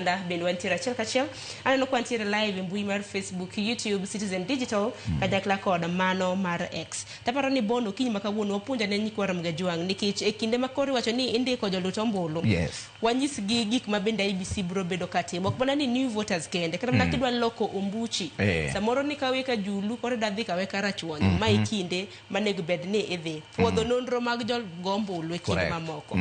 Ben wantira chel kachel anano kwantira live e mbui mar Facebook, YouTube, Citizen Digital kanyakla kod mano mar X. Taparo ni bono kiny makawuono wapuonja ne nyikwara Mgajwang' nikech e kinde makori wacho ni indiko jolut ombulu. Yes. Wanyis gi gik mabende IBC bro bedo katimo. Ok mana ni new voters kende kata mana kidwa loko ombuchi. Samoro ni kawe ka julu kore dadhi kawe ka rachuonyo. Ma ikinde manego bed ni idhi. Puodho nonro mag jol gombulu e kinde mamoko.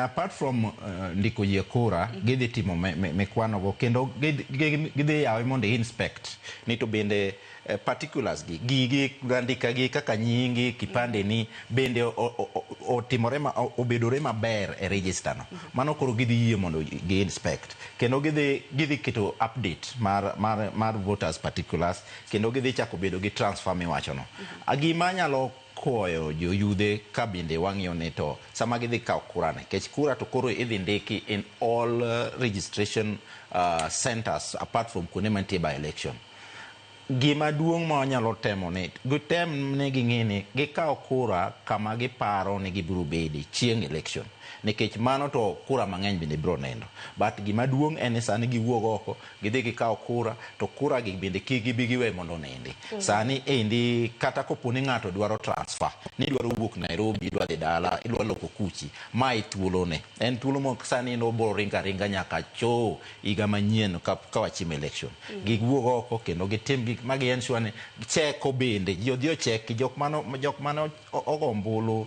Apart from ndiko yie kura, gidhi timo mekwano go kendo gidhi yawe mondo inspect ni to bende particulars gi gandika gi kaka nyingi kipande ni bende otimore obedore maber e register no. Mano koro gidhi yie mondo gi inspect kendo gidhi keto update mar voters particulars kendo gidhi chako bedo gi transfer miwacho no. Gima nyalo koyo joyude ka bende wang'iyo ne to sama gidhi kawo kura ne kech kura to koro idhi ndiki in all registration centers apart from kuonde mantie by election. Gima duong' ma wanyalo temo ne gitem ne ging'ini gikawo kura kama giparo ni gibiro bedi chieng' election nikech mano to kura mang'eny bende biro nendo, but gima duong' en sani giwuok oko gidhi gikawo kura to kura gi bende gibi giwe mondo nindi. Sani endi kata koponi ng'ato dwaro transfer ni dwaro wuok Nairobi dwaro dhi dala idwaro loko kuchi ma thuolo ne en thuolo mok sani no boro ringa nyaka cho higa manyien ka wachim election. Giwuok oko kendo gitim gik magi ensure ni cheko bende jodhi ocheki jok mano ogombulu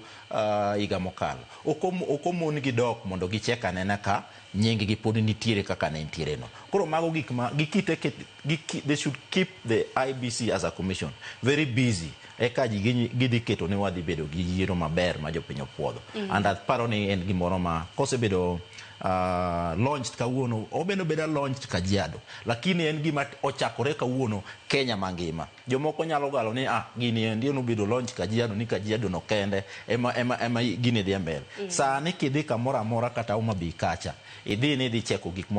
higa mokalo okomon gi dok mondo gichek anena ka nying gi pod nitiere kaka ne nitiere no. Koro mago gik ma they should keep the IBC as a commission very busy eka gidhi keto ne wadhi bedo gi yiero maber ma jopiny opuodho. And paro ni en gimoro ma kosebedo launched kawuono obeno beda launched Kajiado lakini en gima ochakore kawuono Kenya mangima. Jomoko nyalo galo ni gini ndio no bedo launch Kajiado ni Kajiado no kende ema gini dhi mbele. Sani kidhi kamoro amora kata Homa Bay kacha idhi ni dhi cheko gik